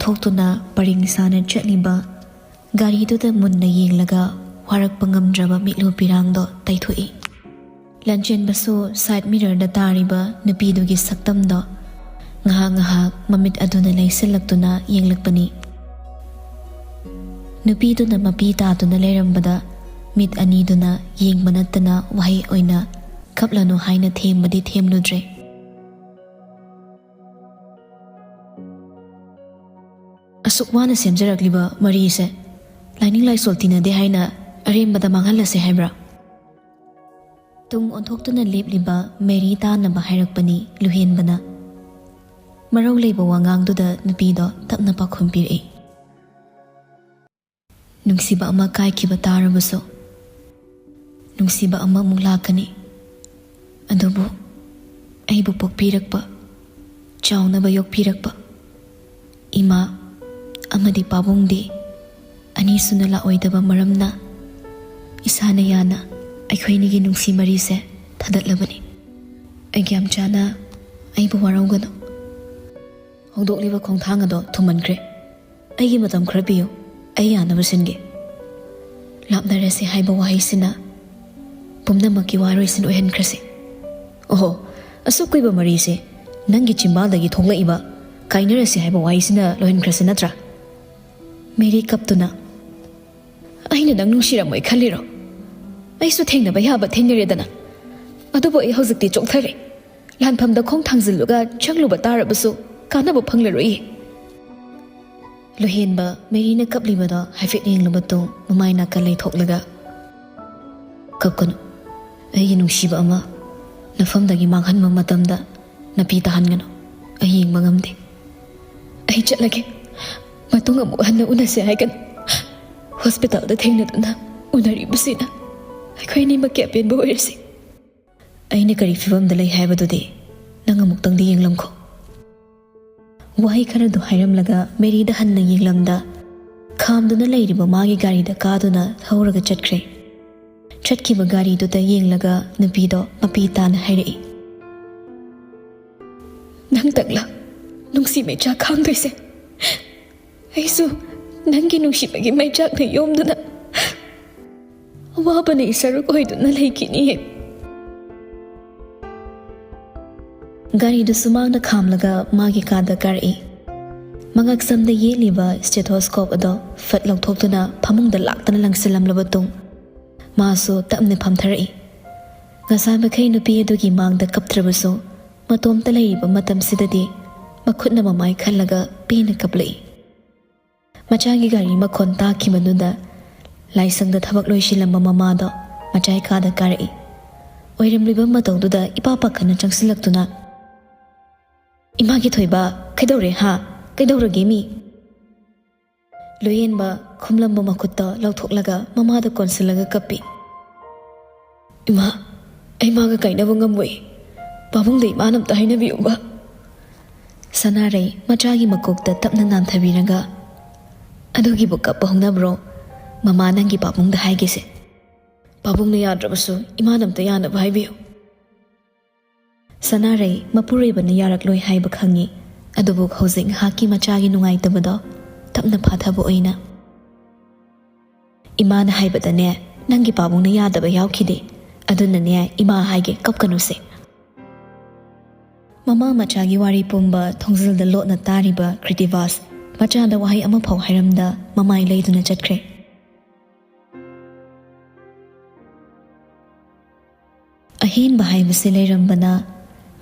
ꯂꯥꯎꯊꯣꯛꯇꯨꯅ ꯄꯔꯤꯡ ꯁꯥꯅ ꯆꯠꯂꯤꯕ ꯒꯥꯔꯤꯗꯨꯗ ꯃꯨꯟꯅ ꯌꯦꯡꯂꯒ ꯋꯥꯔꯛꯄ ꯉꯝꯗ꯭ꯔꯕ ꯃꯤꯠꯂꯨ ꯄꯤꯔꯥꯡꯗꯣ ꯇꯩꯊꯣꯛꯏ꯫ ꯂꯟꯆꯦꯟꯕꯁꯨ ꯁꯥꯏꯗ ꯃꯤꯔꯔꯗ ꯇꯥꯔꯤꯕ ꯅꯨꯄꯤꯗꯨꯒꯤ ꯁꯛꯇꯝꯗꯣ ꯉꯥꯏꯍꯥꯛ ꯃꯃꯤꯠ ꯑꯗꯨꯅ ꯂꯩꯁꯤꯜꯂꯛꯇꯨꯅ ꯌꯦꯡꯂꯛꯄꯅꯤ꯫ ꯅꯨꯄꯤꯗꯨꯅ ꯃꯄꯤ ꯇꯥꯗꯨꯅ ꯂꯩꯔꯝꯕꯗ ꯃꯤꯠ ꯑꯅꯤꯗꯨꯅ ꯌꯦꯡꯕ ꯅꯠꯇꯅ ꯋꯥꯍꯩ ꯑꯣꯏꯅ ꯀꯞꯂꯅꯨ ꯍꯥꯏꯅ ꯊꯦꯝꯕꯗꯤ ꯊꯦꯝꯂꯨꯗ꯭ꯔꯦ꯫ ꯑꯁꯨꯛ ꯋꯥꯅ ꯁꯦꯝꯖꯔꯛꯂꯤꯕ ꯃꯔꯤꯁꯦ ꯂꯥꯏꯅꯤꯡ ꯂꯥꯏꯁꯣꯜ ꯇꯤꯟꯅꯗꯦ ꯍꯥꯏꯅ ꯑꯔꯦꯝꯕꯗ ꯃꯥꯡꯍꯜꯂꯁꯦ ꯍꯥꯏꯕ꯭ꯔꯥ? ꯇꯨꯡ ꯑꯣꯟꯊꯣꯛꯇꯨꯅ ꯂꯦꯞꯂꯤꯕ ꯃꯦꯔꯤ ꯇꯥꯅꯕ ꯍꯥꯏꯔꯛꯄꯅꯤ ꯂꯨꯍꯦꯟꯕꯅ꯫ ꯃꯔꯧ ꯂꯩꯕ ꯋꯥꯉꯥꯡꯗꯨꯗ ꯅꯨꯄꯤꯗꯣ ꯇꯞꯅ ꯄꯥꯎꯈꯨꯝ ꯄꯤꯔꯛꯏ꯫ ꯅꯨꯡꯁꯤꯕ ꯑꯃ ꯀꯥꯏꯈꯤꯕ ꯇꯥꯔꯕꯁꯨ ꯅꯨꯡꯁꯤꯕ ꯑꯃꯃꯨꯛ ꯂꯥꯛꯀꯅꯤ꯫ ꯑꯗꯨꯕꯨ ꯑꯩꯕꯨ ꯄꯣꯛꯄꯤꯔꯛꯄ, ꯆꯥꯎꯅꯕ ꯌꯣꯛꯄꯤꯔꯛꯄ ꯏꯃꯥ ꯑꯃꯗꯤ ꯄꯥꯕꯨꯡꯗꯤ ꯑꯅꯤꯁꯨꯅ ꯂꯥꯛꯑꯣꯏꯗꯕ ꯃꯔꯝꯅ ꯏꯁꯥꯅ ꯌꯥꯅ ꯑꯩꯈꯣꯏꯅꯤꯒꯤ ꯅꯨꯡꯁꯤ ꯃꯔꯤꯁꯦ ꯊꯥꯗꯠꯂꯕꯅꯤ꯫ ꯑꯩꯒ꯭ꯌꯥꯝꯆꯥꯅ ꯑꯩꯕꯨ ꯋꯥꯔꯧꯒꯅꯨ꯫ ꯍꯧꯗꯣꯛꯂꯤꯕ ꯈꯣꯡꯊꯥꯡ ꯑꯗꯣ ꯊꯨꯃꯟꯈ꯭ꯔꯦ꯫ ꯑꯩꯒꯤ ꯃꯇꯝ ꯈꯔ ꯄꯤꯌꯨ, ꯑꯩ ꯌꯥꯅꯕ ꯁꯤꯟꯒꯦ꯫ ꯂꯥꯞꯅꯔꯁꯤ ꯍꯥꯏꯕ ꯋꯥꯍꯩꯁꯤꯅ ꯄꯨꯝꯅꯃꯛꯀꯤ ꯋꯥꯔꯣꯏꯁꯤꯟ ꯑꯣꯏꯍꯟꯈ꯭ꯔꯁꯤ꯫ ꯑꯣꯍꯣ, ꯑꯁꯨꯛ ꯀꯨꯏꯕ ꯃꯔꯤꯁꯦ ꯅꯪꯒꯤ ꯆꯤꯝꯕꯥꯜꯗꯒꯤ ꯊꯣꯛꯂꯛꯏꯕ ꯀꯥꯏꯅꯔꯁꯤ ꯍꯥꯏꯕ ꯋꯥꯍꯩꯁꯤꯅ ꯂꯣꯏꯍꯟꯈ꯭ꯔꯁꯤ ꯅꯠꯇ꯭ꯔꯥ? ꯃꯦꯔꯤ ꯀꯞꯇꯨꯅ, ꯑꯩꯅ ꯅꯪ ꯅꯨꯡꯁꯤꯔꯝꯃꯣꯏ ꯈꯜꯂꯤꯔꯣ? ꯑꯩꯁꯨ ꯊꯦꯡꯅꯕ ꯌꯥꯕ ꯊꯦꯡꯅꯔꯦꯗꯅ꯫ ꯑꯗꯨꯕꯨ ꯑꯩ ꯍꯧꯖꯤꯛꯇꯤ ꯆꯣꯛꯊꯔꯦ꯫ ꯂꯥꯟꯐꯝꯗ ꯈꯣꯡ ꯊꯥꯡꯖꯤꯜꯂꯒ ꯆꯪꯂꯨꯕ ꯇꯥꯔꯕꯁꯨ ꯀꯥꯟꯅꯕ ꯐꯪꯂꯔꯣꯏꯌꯦ꯫ ꯂꯨꯍꯦꯟꯕ ꯃꯦꯔꯤꯅ ꯀꯞꯂꯤꯕꯗꯣ ꯍꯥꯏꯐꯦꯠ ꯌꯦꯡꯂꯕ ꯃꯇꯨꯡ ꯃꯃꯥꯏ ꯅꯥꯀꯟ ꯂꯩꯊꯣꯛꯂꯒ, ꯀꯞꯀꯅꯨ, ꯑꯩꯒꯤ ꯅꯨꯡꯁꯤꯕ ꯑꯃ ꯅꯐꯝꯗꯒꯤ ꯃꯥꯡꯍꯟꯕ ꯃꯇꯝꯗ ꯅꯄꯤ ꯇꯥꯍꯟꯒꯅꯨ꯫ ꯑꯩ ꯌꯦꯡꯕ ꯉꯝꯗꯦ꯫ ꯑꯩ ꯆꯠꯂꯒꯦ, ꯃꯇꯨꯡ ꯑꯃꯨꯛ ꯍꯟꯅ ꯎꯅꯁꯦ ꯍꯥꯏꯒꯅꯨ꯫ ꯍꯣꯁꯄꯤꯇꯥꯜꯗ ꯊꯦꯡꯅꯗꯨꯅ ꯎꯅꯔꯤꯕꯁꯤꯅ ꯑꯩꯈꯣꯏ ꯑꯅꯤꯃꯛꯀꯤ ꯑꯄꯦꯟꯕ ꯑꯣꯏꯔꯁꯤ꯫ ꯑꯩꯅ ꯀꯔꯤ ꯐꯤꯕꯝꯗ ꯂꯩ ꯍꯥꯏꯕꯗꯨꯗꯤ ꯅꯪ ꯑꯃꯨꯛꯇꯪꯗꯤ ꯌꯦꯡꯂꯝꯈꯣ꯫ ꯋꯥꯍꯩ ꯈꯔꯗꯨ ꯍꯥꯏꯔꯝꯂꯒ ꯃꯦꯔꯤꯗ ꯍꯟꯅ ꯌꯦꯡꯂꯝꯗ ꯈꯥꯝꯗꯨꯅ ꯂꯩꯔꯤꯕ ꯃꯥꯒꯤ ꯒꯥꯔꯤꯗ ꯀꯥꯗꯨꯅ ꯊꯧꯔꯒ ꯆꯠꯈ꯭ꯔꯦ꯫ ꯆꯠꯈꯤꯕ ꯒꯥꯔꯤꯗꯨꯗ ꯌꯦꯡꯂꯒ ꯅꯨꯄꯤꯗꯣ ꯃꯄꯤ ꯇꯥꯅ ꯍꯥꯏꯔꯛꯏ, ꯅꯪꯇꯪꯂ ꯅꯨꯡꯁꯤ ꯃꯩꯆꯥꯛ ꯈꯥꯡꯗꯣꯏꯁꯦ? ꯑꯩꯁꯨ ꯅꯪꯒꯤ ꯅꯨꯡꯁꯤꯕꯒꯤ ꯃꯩꯆꯥꯛꯅ ꯌꯣꯝꯗꯨꯅ ꯑꯋꯥꯕꯅ ꯏꯁꯔꯨꯛ ꯑꯣꯏꯗꯨꯅ ꯂꯩꯈꯤꯅꯤꯌꯦ꯫ ꯒꯥꯔꯤꯗꯨ ꯁꯨꯃꯥꯡꯗ ꯈꯥꯝꯂꯒ ꯃꯥꯒꯤ ꯀꯥꯗ ꯀꯥꯔꯛꯏ꯫ ꯃꯉꯛꯁꯝꯗ ꯌꯦꯠꯂꯤꯕ ꯁ꯭ꯇꯦꯊꯣꯁꯀꯣꯞ ꯑꯗꯣ ꯐꯠ ꯂꯧꯊꯣꯛꯇꯨꯅ ꯐꯃꯨꯡꯗ ꯂꯥꯛꯇꯅ ꯂꯪꯁꯤꯜꯂꯝꯂꯕ ꯃꯇꯨꯡ ꯃꯥꯁꯨ ꯇꯞꯅ ꯐꯝꯊꯔꯛꯏ꯫ ꯉꯁꯥꯏ ꯃꯈꯩ ꯅꯨꯄꯤ ꯑꯗꯨꯒꯤ ꯃꯥꯡꯗ ꯀꯞꯇ꯭ꯔꯕꯁꯨ ꯃꯇꯣꯝꯇ ꯂꯩꯔꯤꯕ ꯃꯇꯝꯁꯤꯗꯗꯤ ꯃꯈꯨꯠꯅ ꯃꯃꯥꯏ ꯈꯜꯂꯒ ꯄꯦꯟꯅ ꯀꯞꯂꯛꯏ꯫ ꯃꯆꯥꯒꯤ ꯒꯥꯔꯤ ꯃꯈꯣꯟ ꯇꯥꯈꯤꯕꯗꯨꯗ ꯂꯥꯏꯁꯪꯗ ꯊꯕꯛ ꯂꯣꯏꯁꯤꯜꯂꯝꯕ ꯃꯃꯥꯗꯣ ꯃꯆꯥꯏ ꯀꯥꯗ ꯀꯥꯔꯛꯏ꯫ ꯑꯣꯏꯔꯝꯂꯤꯕ ꯃꯇꯧꯗꯨꯗ ꯏꯄꯥ ꯄꯥꯈꯠꯅ ꯆꯪꯁꯤꯜꯂꯛꯇꯨꯅ, ꯏꯃꯥꯒꯤ ꯊꯣꯏꯕ, ꯀꯩꯗꯧꯔꯦ ꯍꯥ? ꯀꯩꯗꯧꯔꯒꯦ ꯃꯤ? ꯂꯨꯍꯦꯟꯕ ꯈꯨꯝꯂꯝꯕ ꯃꯈꯨꯠꯇꯣ ꯂꯧꯊꯣꯛꯂꯒ ꯃꯃꯥꯗ ꯀꯣꯟꯁꯤꯜꯂꯒ ꯀꯞꯄꯤ꯫ ꯏꯃꯥ, ꯑꯩ ꯃꯥꯒ ꯀꯥꯏꯅꯕ ꯉꯝꯃꯣꯏ꯫ ꯄꯥꯕꯨꯡꯗ ꯏꯃꯥꯅ ꯑꯝꯇ ꯍꯥꯏꯅꯕꯤꯌꯨꯕ꯫ ꯁꯅꯥꯔꯩ ꯃꯆꯥꯒꯤ ꯃꯀꯣꯛꯇ ꯇꯞꯅ ꯅꯥꯟꯊꯕꯤꯔꯒ, ꯑꯗꯨꯒꯤꯕꯨ ꯀꯞꯄ ꯍꯧꯅꯕ꯭ꯔꯣ? ꯃꯃꯥ ꯅꯪꯒꯤ ꯄꯥꯕꯨꯡꯗ ꯍꯥꯏꯒꯦꯁꯦ꯫ ꯄꯥꯕꯨꯡꯅ ꯌꯥꯗ꯭ꯔꯕꯁꯨ ꯏꯃꯥꯅ ꯑꯝꯇ ꯌꯥꯅꯕ ꯍꯥꯏꯕꯤꯌꯨ꯫ ꯁꯅꯥꯔꯩ ꯃꯄꯨꯔꯣꯏꯕꯅ ꯌꯥꯔꯛꯂꯣꯏ ꯍꯥꯏꯕ ꯈꯪꯉꯤ꯫ ꯑꯗꯨꯕꯨ ꯍꯧꯖꯤꯛ ꯉꯥꯏꯍꯥꯛꯀꯤ ꯃꯆꯥꯒꯤ ꯅꯨꯡꯉꯥꯏꯇꯕꯗꯣ ꯇꯞꯅ ꯐꯥꯊꯕ ꯑꯣꯏꯅ, ꯏꯃꯥꯅ ꯍꯥꯏꯕꯗꯅꯦ ꯅꯪꯒꯤ ꯄꯥꯕꯨꯡꯅ ꯌꯥꯗꯕ ꯌꯥꯎꯈꯤꯗꯦ꯫ ꯑꯗꯨꯅꯅꯦ ꯏꯃꯥ ꯍꯥꯏꯒꯦ, ꯀꯞꯀꯅꯨꯁꯦ꯫ ꯃꯃꯥ ꯃꯆꯥꯒꯤ ꯋꯥꯔꯤ ꯄꯨꯝꯕ ꯊꯣꯡꯖꯤꯜꯗ ꯂꯣꯠꯅ ꯇꯥꯔꯤꯕ ꯀ꯭ꯔꯤꯇꯤꯚꯥꯁ ꯃꯆꯥꯗ ꯋꯥꯍꯩ ꯑꯃꯐꯥꯎ ꯍꯥꯏꯔꯝꯗ ꯃꯃꯥꯏ ꯂꯩꯗꯨꯅ ꯆꯠꯈ꯭ꯔꯦ꯫ ꯑꯍꯦꯟꯕ ꯍꯥꯏꯕꯁꯤ ꯂꯩꯔꯝꯕꯅ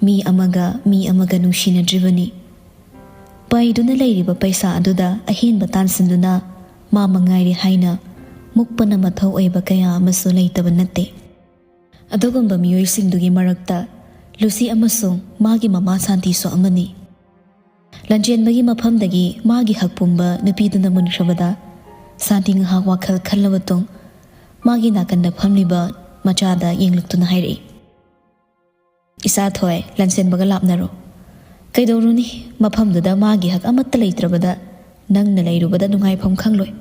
ꯃꯤ ꯑꯃꯒ ꯅꯨꯡꯁꯤꯅꯗ꯭ꯔꯤꯕꯅꯤ꯫ ꯄꯩꯗꯨꯅ ꯂꯩꯔꯤꯕ ꯄꯩꯁꯥ ꯑꯗꯨꯗ ꯑꯍꯦꯟꯕ ꯇꯥꯟꯁꯤꯟꯗꯨꯅ ꯃꯥ ꯃꯉꯥꯏꯔꯦ ꯍꯥꯏꯅ ꯃꯨꯛꯄꯅ ꯃꯊꯧ ꯑꯣꯏꯕ ꯀꯌꯥ ꯑꯃꯁꯨ ꯂꯩꯇꯕ ꯅꯠꯇꯦ꯫ ꯑꯗꯨꯒꯨꯝꯕ ꯃꯤꯑꯣꯏꯁꯤꯡꯗꯨꯒꯤ ꯃꯔꯛꯇ ꯂꯨꯁꯤ ꯑꯃꯁꯨꯡ ꯃꯥꯒꯤ ꯃꯃꯥ ꯁꯥꯟꯇꯤꯁꯨ ꯑꯃꯅꯤ꯫ ꯂꯟꯆꯦꯟꯕꯒꯤ ꯃꯐꯝꯗꯒꯤ ꯃꯥꯒꯤ ꯍꯛ ꯄꯨꯝꯕ ꯅꯨꯄꯤꯗꯨꯅ ꯃꯨꯟꯈ꯭ꯔꯕꯗ ꯁꯥꯟꯇꯤ ꯉꯥꯏꯍꯥꯛ ꯋꯥꯈꯜ ꯈꯜꯂꯕ ꯃꯇꯨꯡ ꯃꯥꯒꯤ ꯅꯥꯀꯟꯗ ꯐꯝꯂꯤꯕ ꯃꯆꯥꯗ ꯌꯦꯡꯂꯛꯇꯨꯅ ꯍꯥꯏꯔꯛꯏ, ꯏꯆꯥꯊꯣꯏ, ꯂꯟꯆꯦꯟꯕꯒ ꯂꯥꯞꯅꯔꯣ꯫ ꯀꯩꯗꯧꯔꯨꯅꯤ, ꯃꯐꯝꯗꯨꯗ ꯃꯥꯒꯤ ꯍꯛ ꯑꯃꯠꯇ ꯂꯩꯇ꯭ꯔꯕꯗ ꯅꯪꯅ ꯂꯩꯔꯨꯕꯗ ꯅꯨꯡꯉꯥꯏꯐꯝ ꯈꯪꯂꯣꯏ꯫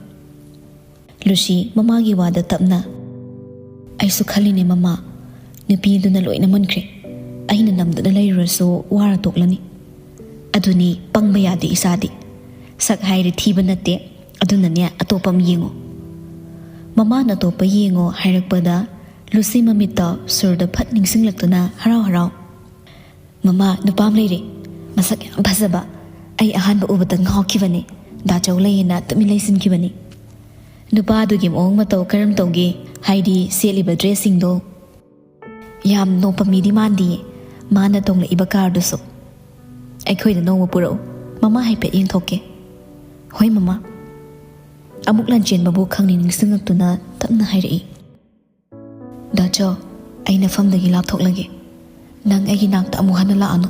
ꯂꯨꯁꯤ ꯃꯃꯥꯒꯤ ꯋꯥꯗ ꯇꯞꯅ, ꯑꯩꯁꯨ ꯈꯜꯂꯤꯅꯦ ꯃꯃꯥ, ꯅꯨꯄꯤꯗꯨꯅ ꯂꯣꯏꯅ ꯃꯨꯟꯈ꯭ꯔꯦ꯫ ꯑꯩꯅ ꯅꯝꯗꯨꯅ ꯂꯩꯔꯨꯔꯁꯨ ꯋꯥꯔ ꯇꯣꯛꯂꯅꯤ꯫ ꯑꯗꯨꯅꯤ ꯄꯪꯕ ꯌꯥꯗꯦ ꯏꯆꯥꯗꯤ꯫ sak hairi thiba natte adunane atopam yengo mama na topa yengo hairakpada Lucy mamita surda phat ningsinglaktuna harau harau mama nupam leire masak yam phasaba ai ahanba ubata ngawkibani da chawlayena tumi leisin nupa dugi mong matau karam tawge haidi seliba dressing do yam nopa midi mandi mana tongla iba car dusu aikhoida noma puro mama haipe yeng thokke hoi mama amuk lanchen babu khangni ningsingaktuna tapna hairi da cho aina famdagi lapthoklage nang aigi nakta amu hana la anu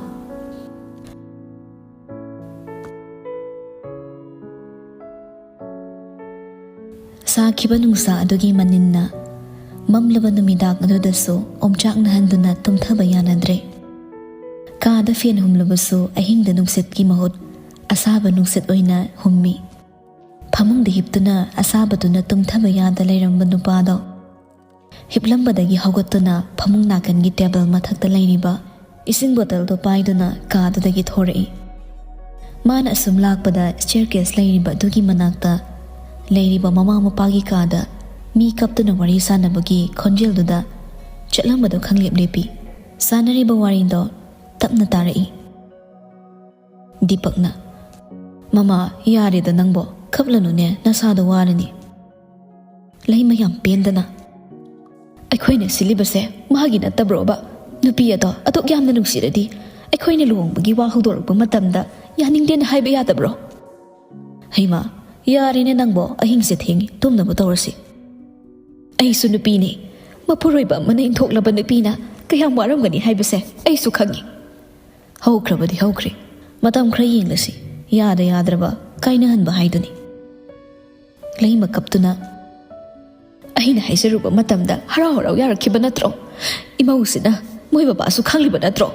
Sakhiba nungsa adugi maninna mamlaba numidak adudasu omchak nahanduna tumthaba yanadre kaada fen humlabasu ahingda nungsetki mahut asaba nungset oina hummi phamungda hiptuna asabaduna tumthaba yada leiramba nupado hiplambadagi hawgattuna phamung nakangi table mathakta leiriba ising bottle do paiduna kaadadagi thorei mana asum lakpada staircase leiriba adugi manakta leiriba mama mapagi kada mi kaptuna wari sanabagi khonjelduda chatlambado khanglep lepi sanariba warindo tapna tarai Dipakna mama yarida nangbo khaplanu ne nasada warani leima yam pendana aikhoina silibase magi natabroba nupi ado atok yamna nuksiradi aikhoina luongbagi wa hudorpa matamda yaningden haiba yadabro heima yarine nangbo ahingse thengi tumnaba tawrasi aisu nupini mapuroiba mana inthokhlaba nupina kayam waramgani haibase aisu khangi haukrabadi haukre matam khra yenglasi yada yadraba kaina hanba haiduni leima kaptuna ahina haisaruba matamda harau harau yarakhiba natro imausina moi baba su khangliba natro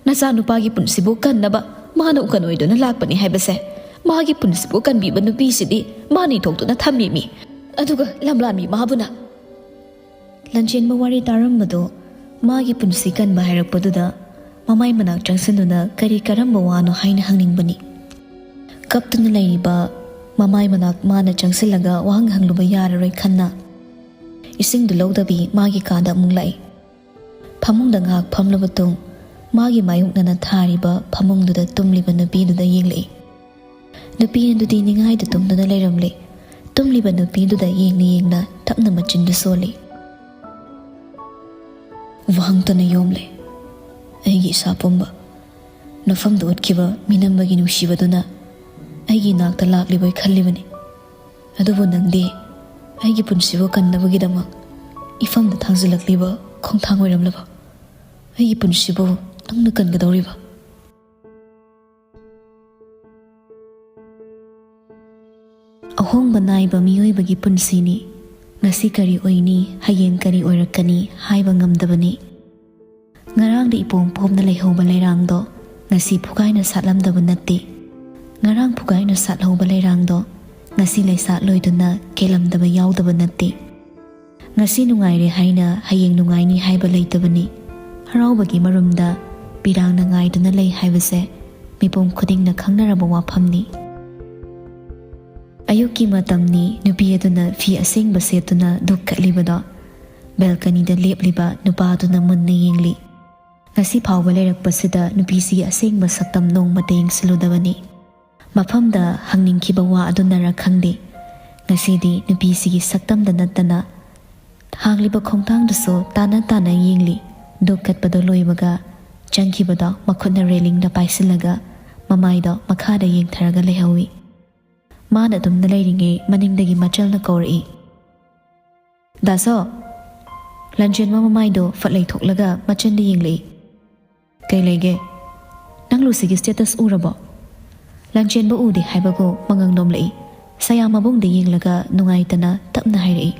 nacha nupagi punsibu kannaba mana ukanoiduna lakpani haibase magi punsibu kanbiba nupi sidi mani thoktuna thammi aduga lamlami mahabuna lanchen mawari tarambado magi punsi kanba hairakpaduda mamai manak changsanuna kari karamba wano haina hangningbani kaptuna leiriba mamai manak mana changsilaga wang hangluba yararoi khanna ising du lawdabi magi kada munglai phamungda ngak phamlaba tung magi mayuknana thariba phamungduda tumliba nupiduda yenglei nupi andudi ningai da tumduna leiramle tumliba nupiduda yengna tapna machindu soli wangtana yomle aigi sapumba nafamda utkiba minambagi nushibaduna aigi nakta lakliboi khallibani adubu nangde aigi punsibo kannabagidama ifamda thangzilakliba khongthang oiramlaba aigi punsibo nangna kangadawriba ahongba naiba miyoibagi punsini ngasi kari oini hayeng kari oirakani haiba ngamdabani ngarangda ipong pomna leihauba leirangdo ngasi phugaina satlamdaba natte ngarang phugaina sathauba leirangdo ngasi leisa loiduna kelamdaba yaudaba natte ngasi nungaire haina hayeng nungaini haiba leitabani haraubagi marumda pirangna ngaiduna lei haibase mipom khudingna khangnaraba wafamni ayuki matamni nupi aduna fi asengba setuna dukkatliba balkanida lepliba nupaduna munna yengli ngasi phawba leirakpasida nupisi asengba saktam nongmata yengsiludabani mafamda hangningkiba wa adunara khangde ngasidi nupisi saktamda nattana hangliba khongtangdaso tana yengli dukkatpada loibaga changkibada makhutna railingda paisilaga mamaida makhada yengtharaga lehawi mana dumna leiringe maningdagi machalna kawri daso lanchen mamaido fatlei thoklaga machandi yengli kailege nanglu sigi status urabo lanchen ba udi haibago mangangdom lei sayama bungde yenglaga nungaitana tapna hairi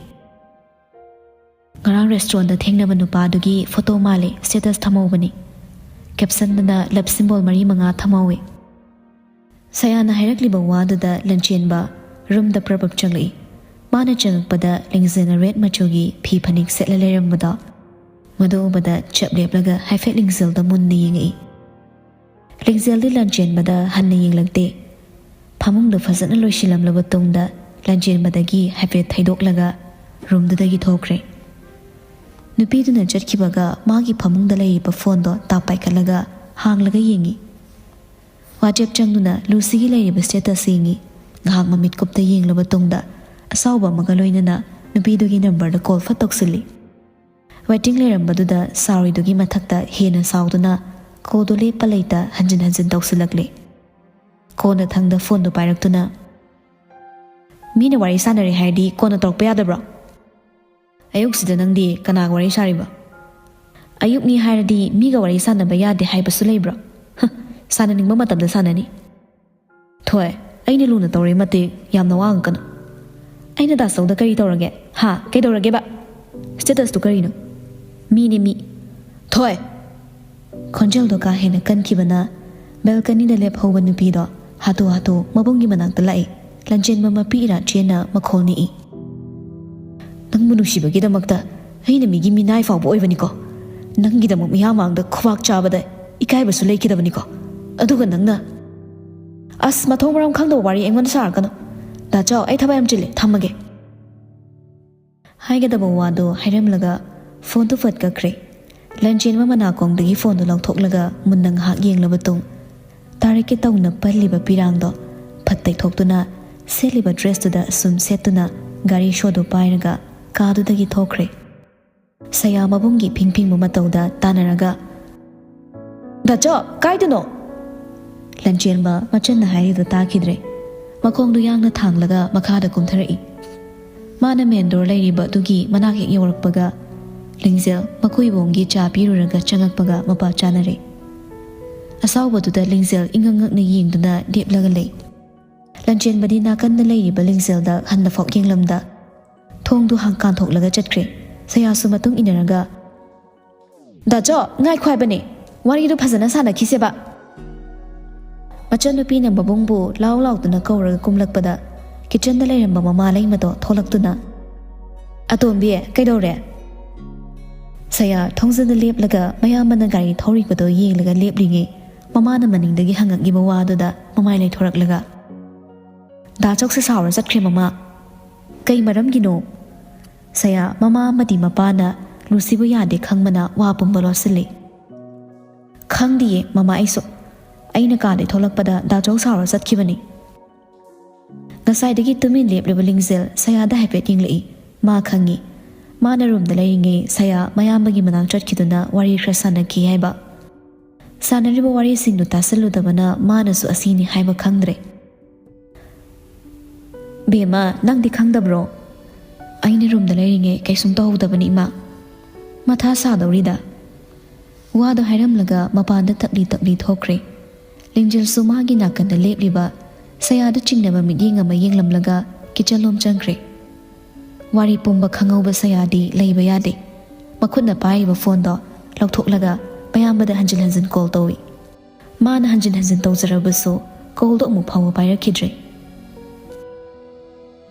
ngarang restaurant da thengnaba nupa dugi photo male status thamobani caption na love symbol mari manga thamawi sayana hairakliba waduda lanchen ba room da prabab changli mana changpada lingzena red machogi phi phanik setla leirambada madobada chapleplaga haifet lingzel da munni yengi lingzel di lanchen bada hanna yenglagte ꯐꯃꯨꯡꯗ ꯐꯖꯅ ꯂꯣꯏꯁꯤꯜꯂꯝꯂꯕ ꯇꯨꯡꯗ ꯂꯟꯖꯦꯟꯕꯗꯒꯤ ꯍꯥꯏꯐꯦꯠ ꯊꯩꯗꯣꯛꯂꯒ ꯔꯨꯝꯗꯨꯗꯒꯤ ꯊꯣꯛꯈ꯭ꯔꯦ꯫ ꯅꯨꯄꯤꯗꯨꯅ ꯆꯠꯈꯤꯕꯒ ꯃꯥꯒꯤ ꯐꯃꯨꯡꯗ ꯂꯩꯔꯤꯕ ꯐꯣꯟꯗꯣ ꯇꯥꯞ ꯄꯥꯏꯈꯠꯂꯒ ꯍꯥꯡꯂꯒ ꯌꯦꯡꯉꯤ꯫ ꯋꯥꯆꯦꯞ ꯆꯪꯗꯨꯅ ꯂꯨꯁꯤꯒꯤ ꯂꯩꯔꯤꯕ ꯁ꯭ꯇꯦꯇꯁ ꯌꯦꯡꯉꯤ꯫ ꯉꯥꯏꯍꯥꯛ ꯃꯃꯤꯠ ꯀꯨꯞꯇ ꯌꯦꯡꯂꯕ ꯇꯨꯡꯗ ꯑꯁꯥꯎꯕ ꯑꯃꯒ ꯂꯣꯏꯅꯅ ꯅꯨꯄꯤꯗꯨꯒꯤ ꯅꯝꯕꯔꯗ ꯀꯣꯜ ꯐꯠ ꯇꯧꯁꯤꯜꯂꯤ꯫ ꯋꯦꯇꯤꯡ ꯂꯩꯔꯝꯕꯗꯨꯗ ꯁꯥꯎꯔꯤꯗꯨꯒꯤ ꯃꯊꯛꯇ ꯍꯦꯟꯅ ꯁꯥꯎꯗꯨꯅ ꯀꯣꯜꯗꯣ ꯂꯦꯞꯄ ꯂꯩꯇ ꯍꯟꯖꯤꯟ ꯍꯟꯖꯤꯟ ꯇꯧꯁꯤꯜꯂꯛꯂꯤ꯫ ꯀꯣꯟꯅ ꯊꯪꯗ ꯐꯣꯟꯗꯣ ꯄꯥꯏꯔꯛꯇꯨꯅ ꯃꯤꯅ ꯋꯥꯔꯤ ꯁꯥꯟꯅꯔꯦ ꯍꯥꯏꯔꯗꯤ ꯀꯣꯟꯅ ꯇꯧꯔꯛꯄ ꯌꯥꯗꯕ꯭ꯔꯣ? ꯑꯌꯨꯛꯁꯤꯗ ꯅꯪꯗꯤ ꯀꯅꯥꯒ ꯋꯥꯔꯤ ꯁꯥꯔꯤꯕ? ꯑꯌꯨꯛꯅꯤ ꯍꯥꯏꯔꯗꯤ ꯃꯤꯒ ꯋꯥꯔꯤ ꯁꯥꯟꯅꯕ ꯌꯥꯗꯦ ꯍꯥꯏꯕꯁꯨ ꯂꯩꯕ꯭ꯔꯣ? ꯁꯥꯟꯅꯅꯤꯡꯕ ꯃꯇꯝꯗ ꯁꯥꯟꯅꯅꯤ꯫ ꯊꯣꯏ, ꯑꯩꯅ ꯂꯨꯅ ꯇꯧꯔꯤ ꯃꯇꯤꯛ ꯌꯥꯝꯅ ꯋꯥꯡꯉꯛꯀꯅꯨ꯫ ꯑꯩꯅ ꯗꯥꯁꯧꯗ ꯀꯔꯤ ꯇꯧꯔꯒꯦ? ꯀꯩꯗꯧꯔꯒꯦꯕ? ꯁ꯭ꯇꯦꯇꯁꯇꯨ ꯀꯔꯤꯅꯣ? ꯃꯤꯅꯤ ꯃꯤ꯫ ꯊꯣꯏ! ꯈꯣꯟꯖꯦꯜꯗꯣ ꯀꯥ ꯍꯦꯟꯅ ꯀꯟꯈꯤꯕꯅ ꯕꯦꯜꯀꯅꯤꯗ ꯂꯦꯞꯍꯧꯕ ꯅꯨꯄꯤꯗꯣ ꯍꯥꯊꯨ ꯍꯥꯊꯨ ꯃꯕꯨꯡꯒꯤ ꯃꯅꯥꯛꯇ ꯂꯥꯛꯏ꯫ ꯂꯟꯆꯦꯟꯕ ꯃꯄꯤ ꯏꯔꯥ ꯆꯦꯟꯅ ꯃꯈꯣꯜ ꯅꯤꯛꯏ꯫ ꯅꯪꯕꯨ ꯅꯨꯡꯁꯤꯕꯒꯤꯗꯃꯛꯇ ꯑꯩꯅ ꯃꯤꯒꯤ ꯃꯤꯅꯥꯏ ꯐꯥꯎꯕ ꯑꯣꯏꯕꯅꯤꯀꯣ꯫ ꯅꯪꯒꯤꯗꯃꯛ ꯃꯤꯌꯥꯝꯃꯥꯡꯗ ꯈꯨꯕꯥꯛ ꯆꯥꯕꯗ ꯏꯀꯥꯏꯕꯁꯨ ꯂꯩꯈꯤꯗꯕꯅꯤꯀꯣ꯫ ꯑꯗꯨꯒ ꯅꯪꯅ ꯃꯊꯣꯡ ꯃꯔꯝ ꯈꯪꯗꯕ ꯋꯥꯔꯤ ꯑꯩꯉꯣꯟꯗ ꯁꯥꯔꯛꯀꯅꯨ꯫ ꯗꯥꯆꯥꯎ, ꯑꯩ ꯊꯕꯛ ꯌꯥꯝ ꯆꯤꯜꯂꯦ, ꯊꯝꯃꯒꯦ꯫ ꯍꯥꯏꯒꯗꯕ ꯋꯥꯗꯣ ꯍꯥꯏꯔꯝꯂꯒ ꯐꯣꯟꯗꯨ ꯐꯠ ꯀꯛꯈ꯭ꯔꯦ꯫ ꯂꯟꯆꯦꯟꯕ ꯃꯅꯥꯀꯣꯡꯗꯒꯤ ꯐꯣꯟꯗꯨ ꯂꯧꯊꯣꯛꯂꯒ ꯃꯨꯟꯅ ꯉꯥꯏꯍꯥꯛ ꯌꯦꯡꯂꯕ ꯇꯨꯡ ꯇꯥꯔꯛꯀꯦ ꯇꯧꯅ ꯄꯜꯂꯤꯕ ꯄꯤꯔꯥꯡꯗꯣ ꯐꯠ ꯇꯩꯊꯣꯛꯇꯨꯅ ꯁꯦꯠꯂꯤꯕ ꯗ꯭ꯔꯦꯁꯇꯨꯗ ꯑꯁꯨꯝ ꯁꯦꯠꯇꯨꯅ ꯒꯥꯔꯤ ꯁꯣꯗꯨ ꯄꯥꯏꯔꯒ ꯀꯥꯗꯨꯗꯒꯤ ꯊꯣꯛꯈ꯭ꯔꯦ꯫ ꯁꯌꯥ ꯃꯕꯨꯡꯒꯤ ꯐꯤꯡꯐꯤꯡꯕ ꯃꯇꯧꯗ ꯇꯥꯟꯅꯔꯒ ꯗꯥꯆꯥꯎ, ꯀꯥꯏꯗꯅꯣ? ꯂꯟꯆꯦꯟꯕ ꯃꯆꯟꯅ ꯍꯥꯏꯔꯤꯗꯨ ꯇꯥꯈꯤꯗ꯭ꯔꯦ꯫ ꯃꯈꯣꯡꯗꯨ ꯌꯥꯡꯅ ꯊꯥꯡꯂꯒ ꯃꯈꯥꯗ ꯀꯨꯝꯊꯔꯛꯏ꯫ ꯃꯥꯅ ꯃꯦꯟ ꯗꯣꯔ ꯂꯩꯔꯤꯕ ꯑꯗꯨꯒꯤ ꯃꯅꯥꯛ ꯍꯦꯛ ꯌꯧꯔꯛꯄꯒ ꯂꯤꯡꯖꯦꯜ ꯃꯀꯨꯏꯕꯣꯡꯒꯤ ꯆꯥ ꯄꯤꯔꯨꯔꯒ ꯆꯪꯉꯛꯄꯒ ꯃꯄꯥ ꯆꯥꯅꯔꯦ꯫ ꯑꯁꯥꯎꯕꯗꯨꯗ ꯂꯤꯡꯖꯦꯜ ꯏꯉꯛ ꯉꯛꯅ ꯌꯦꯡꯗꯨꯅ ꯂꯦꯞꯂꯒ ꯂꯩ꯫ ꯂꯟꯆꯦꯟꯕꯗꯤ ꯅꯥꯀꯟꯗ ꯂꯩꯔꯤꯕ ꯂꯤꯡꯖꯦꯜꯗ ꯍꯟꯅꯐꯥꯎ ꯌꯦꯡꯂꯝꯗ ꯊꯣꯡꯗꯨ ꯀꯥꯟꯊꯣꯛꯂꯒ ꯆꯠꯈ꯭ꯔꯦ꯫ ꯁꯌꯥꯁꯨ ꯃꯇꯨꯡ ꯏꯟꯅꯔꯒ ꯗꯥꯆꯥꯎ, ꯉꯥꯏꯈꯣ ꯍꯥꯏꯕꯅꯦ, ꯋꯥꯔꯤꯗꯨ ꯐꯖꯅ ꯁꯥꯟꯅꯈꯤꯁꯦꯕ꯫ ꯃꯆꯟꯅꯨꯄꯤꯅ ꯃꯕꯨꯡꯕꯨ ꯂꯥꯎ ꯂꯥꯎꯗꯨꯅ ꯀꯧꯔꯒ ꯀꯨꯝꯂꯛꯄꯗ ꯀꯤꯆꯟꯗ ꯂꯩꯔꯝꯕ ꯃꯃꯥ ꯂꯩꯃꯗꯣ ꯊꯣꯛꯂꯛꯇꯨꯅ ꯑꯇꯣꯝꯕꯤ, ꯀꯩꯗꯧꯔꯦ? ꯁꯌꯥ ꯊꯣꯡꯖꯗ ꯂꯦꯞꯂꯒ ꯃꯌꯥꯝꯕꯅ ꯒꯥꯔꯤ ꯊꯧꯔꯤꯕꯗꯣ ꯌꯦꯡꯂꯒ ꯂꯦꯞꯂꯤꯉꯩ ꯃꯃꯥꯅ ꯃꯅꯤꯡꯗꯒꯤ ꯍꯪꯉꯛꯂꯤꯕ ꯋꯥꯗꯨꯗ ꯃꯃꯥꯏ ꯂꯩꯊꯣꯔꯛꯂꯒ ꯗꯥꯆꯧꯁꯦ ꯁꯥꯎꯔ ꯆꯠꯈ꯭ꯔꯦ ꯃꯃꯥ꯫ ꯀꯩ ꯃꯔꯝꯒꯤꯅꯣ? ꯁꯌꯥ ꯃꯃꯥ ꯑꯃꯗꯤ ꯃꯄꯥꯅ ꯂꯨꯁꯤꯕꯨ ꯌꯥꯗꯦ ꯈꯪꯕꯅ ꯋꯥ ꯄꯨꯝꯕ ꯂꯣꯠꯁꯤꯜꯂꯤ꯫ ꯈꯪꯗꯤꯌꯦ ꯃꯃꯥ ꯑꯩꯁꯨ꯫ ꯑꯩꯅ ꯀꯥꯗꯩ ꯊꯣꯛꯂꯛꯄꯗ ꯗꯥꯆꯧ ꯁꯥꯎꯔ ꯆꯠꯈꯤꯕꯅꯤ꯫ ꯉꯁꯥꯏꯗꯒꯤ ꯇꯨꯃꯤꯟ ꯂꯦꯞꯂꯤꯕ ꯂꯤꯡꯖꯦꯜ ꯁꯌꯥꯗ ꯍꯥꯏꯐꯦꯠ ꯌꯦꯡꯂꯛꯏ꯫ ꯃꯥ ꯈꯪꯉꯤ ꯃꯥꯅ ꯔꯨꯝꯗ ꯂꯩꯔꯤꯉꯩ ꯁꯌꯥ ꯃꯌꯥꯝꯕꯒꯤ ꯃꯅꯥꯛ ꯆꯠꯈꯤꯗꯨꯅ ꯋꯥꯔꯤ ꯈꯔ ꯁꯥꯟꯅꯈꯤ ꯍꯥꯏꯕ꯫ ꯁꯥꯟꯅꯔꯤꯕ ꯋꯥꯔꯤꯁꯤꯡꯗꯨ ꯇꯥꯁꯤꯜꯂꯨꯗꯕꯅ ꯃꯥꯅꯁꯨ ꯑꯁꯤꯅꯤ ꯍꯥꯏꯕ ꯈꯪꯗ꯭ꯔꯦ꯫ ꯕꯦꯝꯃ, ꯅꯪꯗꯤ ꯈꯪꯗꯕ꯭ꯔꯣ? ꯑꯩꯅ ꯔꯨꯝꯗ ꯂꯩꯔꯤꯉꯩ ꯀꯩꯁꯨꯝ ꯇꯧꯍꯧꯗꯕꯅꯤ ꯏꯃꯥ꯫ ꯃꯊꯥ ꯁꯥꯗꯧꯔꯤꯗ꯫ ꯋꯥꯗꯣ ꯍꯥꯏꯔꯝꯂꯒ ꯃꯄꯥꯟꯗ ꯇꯞꯂꯤ ꯇꯞꯂꯤ ꯊꯣꯛꯈ꯭ꯔꯦ꯫ ꯂꯤꯡꯖꯦꯜꯁꯨ ꯃꯥꯒꯤ ꯅꯥꯀꯟꯗ ꯂꯦꯞꯂꯤꯕ ꯁꯌꯥꯗ ꯆꯤꯡꯅꯕ ꯃꯤꯠꯌꯦꯡ ꯑꯃ ꯌꯦꯡꯂꯝꯂꯒ ꯀꯤꯆꯟꯂꯣꯝ ꯆꯪꯈ꯭ꯔꯦ꯫ ꯋꯥꯔꯤ ꯄꯨꯝꯕ ꯈꯪꯍꯧꯕ ꯁꯌꯥꯗꯤ ꯂꯩꯕ ꯌꯥꯗꯦ꯫ ꯃꯈꯨꯠꯅ ꯄꯥꯏꯔꯤꯕ ꯐꯣꯟꯗꯣ ꯂꯧꯊꯣꯛꯂꯒ ꯃꯌꯥꯝꯕꯗ ꯍꯟꯖꯤꯟ ꯍꯟꯖꯤꯟ ꯀꯣꯜ ꯇꯧꯏ꯫ ꯃꯥꯅ ꯍꯟꯖꯤꯟ ꯍꯟꯖꯤꯟ ꯇꯧꯖꯔꯕꯁꯨ ꯀꯣꯜꯗꯣ ꯑꯃꯨꯛ ꯐꯥꯎꯕ ꯄꯥꯏꯔꯛꯈꯤꯗ꯭ꯔꯦ꯫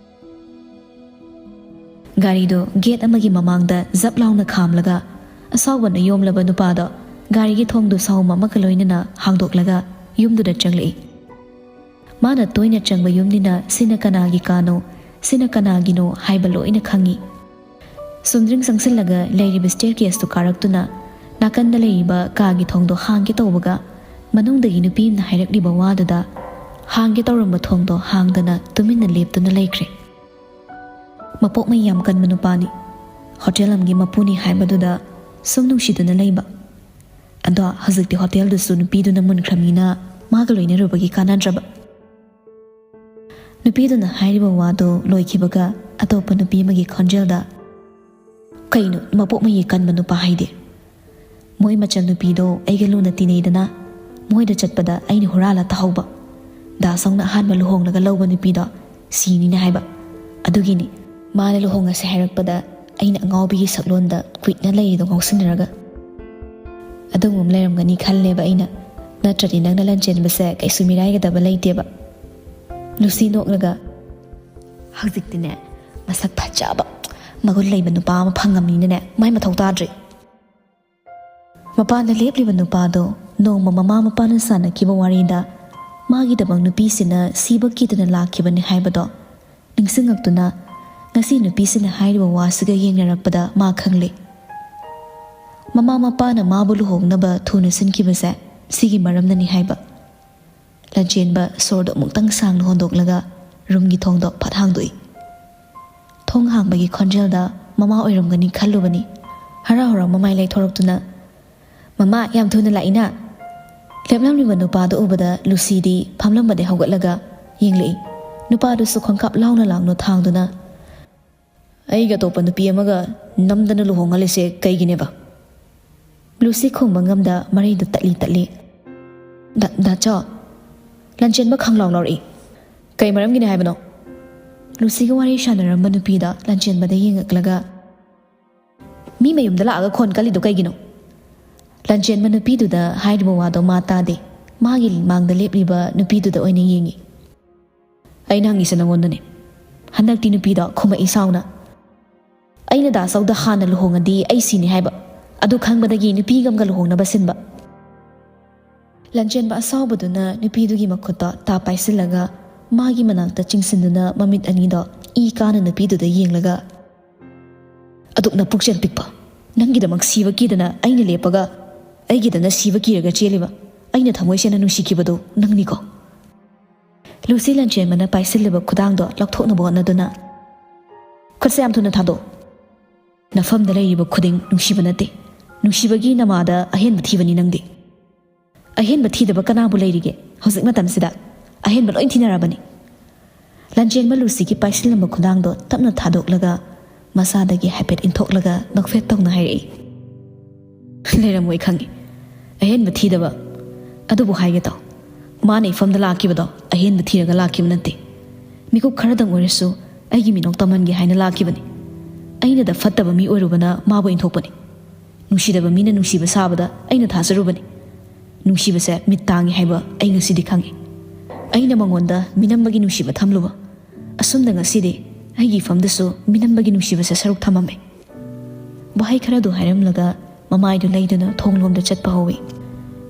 ꯒꯥꯔꯤꯗꯣ ꯒꯦꯠ ꯑꯃꯒꯤ ꯃꯃꯥꯡꯗ ꯖꯞ ꯂꯥꯎꯅ ꯈꯥꯝꯂꯒ ꯑꯁꯥꯎꯕꯅ ꯌꯣꯝꯂꯕ ꯅꯨꯄꯥꯗꯣ ꯒꯥꯔꯤꯒꯤ ꯊꯣꯡꯗꯨ ꯁꯥꯎꯝ ꯑꯃꯒ ꯂꯣꯏꯅꯅ ꯍꯥꯡꯗꯣꯛꯂꯒ ꯌꯨꯝꯗꯨꯗ ꯆꯪꯂꯛꯏ꯫ ꯃꯥꯅ ꯇꯣꯏꯅ ꯆꯪꯕ ꯌꯨꯝꯅꯤꯅ ꯁꯤꯅ ꯀꯅꯥꯒꯤ ꯀꯥꯅꯣ, ꯁꯤꯅ ꯀꯅꯥꯒꯤꯅꯣ ꯍꯥꯏꯕ ꯂꯣꯏꯅ ꯈꯪꯉꯤ꯫ ꯁꯨꯝꯗ꯭ꯔꯤꯡ ꯆꯪꯁꯤꯜꯂꯒ ꯂꯩꯔꯤꯕ ꯁ꯭ꯇꯦꯔꯀꯦꯁꯇꯨ ꯀꯥꯔꯛꯇꯨꯅ ꯅꯥꯀꯟꯗ ꯂꯩꯔꯤꯕ ꯀꯥꯒꯤ ꯊꯣꯡꯗꯣ ꯍꯥꯡꯒꯦ ꯇꯧꯕꯒ ꯃꯅꯨꯡꯗꯒꯤ ꯅꯨꯄꯤ ꯑꯃꯅ ꯍꯥꯏꯔꯛꯂꯤꯕ ꯋꯥꯗꯨꯗ ꯍꯥꯡꯒꯦ ꯇꯧꯔꯝꯕ ꯊꯣꯡꯗꯣ ꯍꯥꯡꯗꯅ ꯇꯨꯃꯤꯟꯅ ꯂꯦꯞꯇꯨꯅ ꯂꯩꯈ꯭ꯔꯦ꯫ ꯃꯄꯣꯛ ꯃꯩ ꯌꯥꯝ ꯀꯟꯕ ꯅꯨꯄꯥꯅꯤ, ꯍꯣꯇꯦꯜ ꯑꯃꯒꯤ ꯃꯄꯨꯅꯤ ꯍꯥꯏꯕꯗꯨꯗ ꯁꯨꯝ ꯅꯨꯡꯁꯤꯗꯨꯅ ꯂꯩꯕ꯫ ꯑꯗꯣ ꯍꯧꯖꯤꯛꯇꯤ ꯍꯣꯇꯦꯜꯗꯨꯁꯨ ꯅꯨꯄꯤꯗꯨꯅ ꯃꯨꯟꯈ꯭ꯔꯕꯅꯤꯅ ꯃꯥꯒ ꯂꯣꯏꯅꯔꯨꯕꯒꯤ ꯀꯥꯟꯅꯗ꯭ꯔꯕ꯫ ꯅꯨꯄꯤꯗꯨꯅ ꯍꯥꯏꯔꯤꯕ ꯋꯥꯗꯣ ꯂꯣꯏꯈꯤꯕꯒ ꯑꯇꯣꯞꯄ ꯅꯨꯄꯤ ꯑꯃꯒꯤ ꯈꯣꯟꯖꯦꯜꯗ ꯀꯩꯅꯣ ꯃꯄꯣꯛ ꯃꯩ ꯀꯟꯕ ꯅꯨꯄꯥ ꯍꯥꯏꯗꯤ? ꯃꯣꯏ ꯃꯆꯟ ꯅꯨꯄꯤꯗꯣ ꯑꯩꯒ ꯂꯨꯅ ꯇꯤꯟꯅꯩꯗꯅ, ꯃꯣꯏꯗ ꯆꯠꯄꯗ ꯑꯩꯅ ꯍꯨꯔꯥꯜꯂ ꯇꯥꯍꯧꯕ꯫ ꯗꯥꯁꯧꯅ ꯑꯍꯥꯟꯕ ꯂꯨꯍꯣꯡꯂꯒ ꯂꯧꯕ ꯅꯨꯄꯤꯗꯣ ꯁꯤꯅꯤꯅ ꯍꯥꯏꯕ꯫ ꯑꯗꯨꯒꯤꯅꯤ ꯃꯥꯅ ꯂꯨꯍꯣꯡꯉꯁꯦ ꯍꯥꯏꯔꯛꯄꯗ ꯑꯩꯅ ꯑꯉꯥꯎꯕꯤꯒꯤ ꯁꯛꯂꯣꯟꯗ ꯀꯨꯏꯠꯅ ꯂꯩꯔꯤꯗꯣ ꯉꯥꯎꯁꯤꯟꯅꯔꯒ꯫ ꯑꯗꯨꯒꯨꯝꯕ ꯂꯩꯔꯝꯒꯅꯤ ꯈꯜꯂꯦꯕ ꯑꯩꯅ, ꯅꯠꯇ꯭ꯔꯗꯤ ꯅꯪꯅ ꯂꯟꯆꯦꯟꯕꯁꯦ ꯀꯩꯁꯨ ꯃꯤꯔꯥꯏꯒꯗꯕ ꯂꯩꯇꯦꯕ꯫ ꯂꯨꯁꯤ ꯅꯣꯛꯂꯒ ꯍꯧꯖꯤꯛꯇꯤꯅꯦ ꯃꯁꯛ ꯐꯖꯕ ꯃꯒꯨꯟ ꯂꯩꯕ ꯅꯨꯄꯥ ꯑꯃ ꯐꯪꯉꯝꯅꯤꯅꯅꯦ ꯃꯥꯏ ꯃꯊꯧ ꯇꯥꯗ꯭ꯔꯤ꯫ ꯃꯄꯥꯟꯗ ꯂꯦꯞꯂꯤꯕ ꯅꯨꯄꯥꯗꯣ ꯅꯣꯡꯃ ꯃꯃꯥ ꯃꯄꯥꯅ ꯁꯥꯟꯅꯈꯤꯕ ꯋꯥꯔꯤꯗ ꯃꯥꯒꯤꯗꯃꯛ ꯅꯨꯄꯤꯁꯤꯅ ꯁꯤꯕ ꯀꯤꯗꯨꯅ ꯂꯥꯛꯈꯤꯕꯅꯤ ꯍꯥꯏꯕꯗꯣ ꯅꯤꯡꯁꯤꯡꯉꯛꯇꯨꯅ ꯉꯁꯤ ꯅꯨꯄꯤꯁꯤꯅ ꯍꯥꯏꯔꯤꯕ ꯋꯥꯁꯤꯒ ꯌꯦꯡꯅꯔꯛꯄꯗ ꯃꯥ ꯈꯪꯂꯦ ꯃꯃꯥ ꯃꯄꯥꯅ ꯃꯥꯕꯨ ꯂꯨꯍꯣꯡꯅꯕ ꯊꯨꯅ ꯁꯤꯟꯈꯤꯕꯁꯦ ꯁꯤꯒꯤ ꯃꯔꯝꯅꯅꯤ ꯍꯥꯏꯕ ꯂꯟꯆꯦꯟꯕ ꯁꯣꯔꯗꯣ ꯑꯃꯨꯛꯇꯪ ꯁꯥꯡꯅ ꯍꯣꯟꯗꯣꯛꯂꯒ ꯔꯨꯝꯒꯤ ꯊꯣꯡꯗꯣ ꯐꯠ ꯍꯥꯡꯗꯣꯛꯏ ꯊꯣꯡ ꯍꯥꯡꯕꯒꯤ ꯈꯣꯟꯖꯦꯜꯗ ꯃꯃꯥ ꯑꯣꯏꯔꯝꯒꯅꯤ ꯈꯜꯂꯨꯕꯅꯤ ꯍꯔꯥꯎ ꯍꯔꯥꯎ ꯃꯃꯥꯏ ꯂꯩꯊꯣꯔꯛꯇꯨꯅ ꯃꯃꯥ ꯌꯥꯝ ꯊꯨꯅ ꯂꯥꯛꯏꯅ ꯂꯦꯞꯂꯝꯂꯤꯕ ꯅꯨꯄꯥꯗꯨ ꯎꯕꯗ ꯂꯨꯁꯤꯗꯤ ꯐꯝꯂꯝꯕꯗꯩ ꯍꯧꯒꯠꯂꯒ ꯌꯦꯡꯂꯛꯏ ꯅꯨꯄꯥꯗꯨꯁꯨ ꯈꯣꯡꯀꯥꯞ ꯂꯥꯎꯅ ꯂꯥꯎꯅ ꯊꯥꯡꯗꯨꯅ ꯑꯩꯒ ꯑꯇꯣꯞꯄ ꯅꯨꯄꯤ ꯑꯃꯒ ꯅꯝꯗꯅ ꯂꯨꯍꯣꯡꯍꯜꯂꯤꯁꯦ ꯀꯩꯒꯤꯅꯦꯕ ꯂꯨꯁꯤ ꯈꯨꯝꯕ ꯉꯝꯗ ꯃꯔꯩꯗꯨ ꯇꯠꯂꯤ ꯗꯥꯆꯥ ꯂꯟꯆꯦꯟꯕ ꯈꯪꯂꯥꯎ ꯂꯥꯎꯔꯛꯏ ꯀꯩ ꯃꯔꯝꯒꯤꯅꯦ ꯍꯥꯏꯕꯅꯣ ꯂꯨꯁꯤꯒ ꯋꯥꯔꯤ ꯁꯥꯟꯅꯔꯝꯕ ꯅꯨꯄꯤꯗ ꯂꯟꯆꯦꯟꯕꯗ ꯌꯦꯡꯉꯛꯂꯒ ꯃꯤ ꯃꯌꯨꯝꯗ ꯂꯥꯛꯑꯒ ꯈꯣꯟ ꯀꯜꯂꯤꯗꯣ ꯀꯩꯒꯤꯅꯣ ꯂꯟꯆꯦꯟꯕ ꯅꯨꯄꯤꯗꯨꯗ ꯍꯥꯏꯔꯤꯕ ꯋꯥꯗꯣ ꯃꯥ ꯇꯥꯗꯦ ꯃꯥꯒꯤ ꯃꯥꯡꯗ ꯂꯦꯞꯂꯤꯕ ꯅꯨꯄꯤꯗꯨꯗ ꯑꯣꯏꯅ ꯌꯦꯡꯉꯤ ꯑꯩꯅ ꯍꯪꯉꯤꯁꯦ ꯅꯉꯣꯟꯗꯅꯦ ꯍꯟꯗꯛꯇꯤ ꯅꯨꯄꯤꯗꯣ ꯈꯨꯝꯃꯛꯏ ꯁꯥꯎꯅ ꯑꯩꯅ ꯗꯥꯁꯧꯗ ꯍꯥꯟꯅ ꯂꯨꯍꯣꯡꯉꯗꯤ ꯑꯩ ꯁꯤꯅꯤ ꯍꯥꯏꯕ ꯑꯗꯨ ꯈꯪꯕꯗꯒꯤ ꯅꯨꯄꯤꯒ ꯑꯃꯒ ꯂꯨꯍꯣꯡꯅꯕ ꯁꯤꯟꯕ ꯂꯟꯆꯦꯟꯕ ꯑꯁꯥꯎꯕꯗꯨꯅ ꯅꯨꯄꯤꯗꯨꯒꯤ ꯃꯈꯨꯠꯇ ꯇꯥ ꯄꯥꯏꯁꯤꯜꯂꯒ ꯃꯥꯒꯤ ꯃꯅꯥꯛꯇ ꯆꯤꯡꯁꯤꯟꯗꯨꯅ ꯃꯃꯤꯠ ꯑꯅꯤꯗꯣ ꯏ ꯀꯥꯅ ꯅꯨꯄꯤꯗꯨꯗ ꯌꯦꯡꯂꯒ ꯑꯗꯨꯛꯅ ꯄꯨꯛꯆꯦꯜ ꯄꯤꯛꯄ ꯅꯪꯒꯤꯗꯃꯛ ꯁꯤꯕ ꯀꯤꯗꯅ ꯑꯩꯅ ꯂꯦꯞꯄꯒ ꯑꯩꯒꯤꯗꯅ ꯁꯤꯕ ꯀꯤꯔꯒ ꯆꯦꯜꯂꯤꯕ ꯑꯩꯅ ꯊꯃꯣꯏꯁꯦꯅ ꯅꯨꯡꯁꯤꯈꯤꯕꯗꯣ ꯅꯪꯅꯤꯀꯣ ꯂꯨꯁꯤ ꯂꯟꯆꯦꯟꯕꯅ ꯄꯥꯏꯁꯤꯜꯂꯤꯕ ꯈꯨꯗꯥꯡꯗꯣ ꯂꯧꯊꯣꯛꯅꯕ ꯍꯣꯠꯅꯗꯨꯅ ꯈꯨꯠꯁꯦ ꯌꯥꯝ ꯊꯨꯅ ꯊꯥꯗꯣꯛ ꯅꯐꯝꯗ ꯂꯩꯔꯤꯕ ꯈꯨꯗꯤꯡ ꯅꯨꯡꯁꯤꯕ ꯅꯠꯇꯦ ꯅꯨꯡꯁꯤꯕꯒꯤ ꯅꯃꯥꯗ ꯑꯍꯦꯟꯕ ꯊꯤꯕꯅꯤ ꯅꯪꯗꯤ ꯑꯍꯦꯟꯕ ꯊꯤꯗꯕ ꯀꯅꯥꯕꯨ ꯂꯩꯔꯤꯒꯦ ꯍꯧꯖꯤꯛ ꯃꯇꯝꯁꯤꯗ ꯑꯍꯦꯟꯕ ꯂꯣꯏ ꯊꯤꯅꯔꯕꯅꯤ ꯂꯟꯆꯦꯟꯕ ꯂꯨꯁꯤꯒꯤ ꯄꯥꯏꯁꯤꯜꯂꯝꯕ ꯈꯨꯗꯥꯡꯗꯣ ꯇꯞꯅ ꯊꯥꯗꯣꯛꯂꯒ ꯃꯁꯥꯗꯒꯤ ꯍꯥꯏꯐꯦꯠ ꯏꯟꯊꯣꯛꯂꯒ ꯅꯣꯛꯐꯦꯠ ꯇꯧꯅ ꯍꯥꯏꯔꯛꯏ ꯂꯩꯔꯝꯃꯣꯏ ꯈꯪꯉꯤ ꯑꯍꯦꯟꯕ ꯊꯤꯗꯕ ꯑꯗꯨꯕꯨ ꯍꯥꯏꯒꯦ ꯇꯧ ꯃꯥꯅ ꯏꯐꯝꯗ ꯂꯥꯛꯈꯤꯕꯗꯣ ꯑꯍꯦꯟꯕ ꯊꯤꯔꯒ ꯂꯥꯛꯈꯤꯕ ꯅꯠꯇꯦ ꯃꯤꯀꯨꯞ ꯈꯔꯗꯪ ꯑꯣꯏꯔꯁꯨ ꯑꯩꯒꯤ ꯃꯤꯅꯣꯛ ꯇꯝꯍꯟꯒꯦ ꯍꯥꯏꯅ ꯂꯥꯛꯈꯤꯕꯅꯤ ꯑꯩꯅꯗ ꯐꯠꯇꯕ ꯃꯤ ꯑꯣꯏꯔꯨꯕꯅ ꯃꯥꯕꯨ ꯏꯟꯊꯣꯛꯄꯅꯤ ꯅꯨꯡꯁꯤꯗꯕ ꯃꯤꯅ ꯅꯨꯡꯁꯤꯕ ꯁꯥꯕꯗ ꯑꯩꯅ ꯊꯥꯖꯔꯨꯕꯅꯤ ꯅꯨꯡꯁꯤꯕꯁꯦ ꯃꯤꯠ ꯇꯥꯡꯉꯤ ꯍꯥꯏꯕ ꯑꯩ ꯉꯁꯤꯗꯤ ꯈꯪꯉꯤ ꯑꯩꯅ ꯃꯉꯣꯟꯗ ꯃꯤꯅꯝꯕꯒꯤ ꯅꯨꯡꯁꯤꯕ ꯊꯝꯂꯨꯕ ꯑꯁꯨꯝꯅ ꯉꯁꯤꯗꯤ ꯑꯩꯒꯤ ꯏꯐꯝꯗꯁꯨ ꯃꯤꯅꯝꯕꯒꯤ ꯅꯨꯡꯁꯤꯕꯁꯦ ꯁꯔꯨꯛ ꯊꯝꯃꯝꯃꯦ ꯋꯥꯍꯩ ꯈꯔꯗꯨ ꯍꯥꯏꯔꯝꯂꯒ ꯃꯃꯥꯏꯗꯨ ꯂꯩꯗꯨꯅ ꯊꯣꯡꯂꯣꯝꯗ ꯆꯠꯄ ꯍꯧꯏ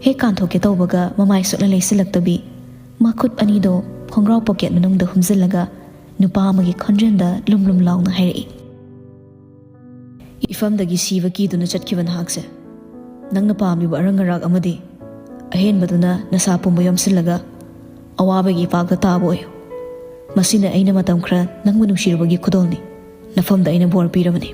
ꯍꯦꯛ ꯀꯥꯟꯊꯣꯛꯀꯦ ꯇꯧꯕꯒ ꯃꯃꯥꯏ ꯁꯨꯛꯅ ꯂꯩꯁꯤꯜꯂꯛꯇꯕꯤ ꯃꯈꯨꯠ ꯑꯅꯤꯗꯣ ꯈꯣꯡꯒ꯭ꯔꯥꯎ ꯄꯣꯀꯦꯠ ꯃꯅꯨꯡꯗ ꯍꯨꯝꯖꯤꯜꯂꯒ ꯅꯨꯄꯥ ꯑꯃꯒꯤ ꯈꯣꯟꯖꯦꯜꯗ ꯂꯨꯝ ꯂꯨꯝ ꯂꯥꯎꯅ ꯍꯥꯏꯔꯛꯏ ꯏꯐꯝꯗꯒꯤ ꯁꯤꯕ ꯀꯤꯗꯨꯅ ꯆꯠꯈꯤꯕ ꯅꯍꯥꯛꯁꯦ ꯅꯪꯅ ꯄꯥꯝꯂꯤꯕ ꯑꯔꯪ ꯑꯔꯥꯛ ꯑꯃꯗꯤ ꯑꯍꯦꯟꯕꯗꯨꯅ ꯅꯁꯥ ꯄꯨꯝꯕ ꯌꯣꯝꯁꯤꯜꯂꯒ ꯑꯋꯥꯕꯒꯤ ꯏꯄꯥꯛꯇ ꯇꯥꯕ ꯑꯣꯏꯌꯨ ꯃꯁꯤꯅ ꯑꯩꯅ ꯃꯇꯝ ꯈꯔ ꯅꯪꯕꯨ ꯅꯨꯡꯁꯤꯔꯨꯕꯒꯤ ꯈꯨꯗꯣꯜꯅꯤ ꯅꯐꯝꯗ ꯑꯩꯅ ꯕꯣꯔ ꯄꯤꯔꯕꯅꯤ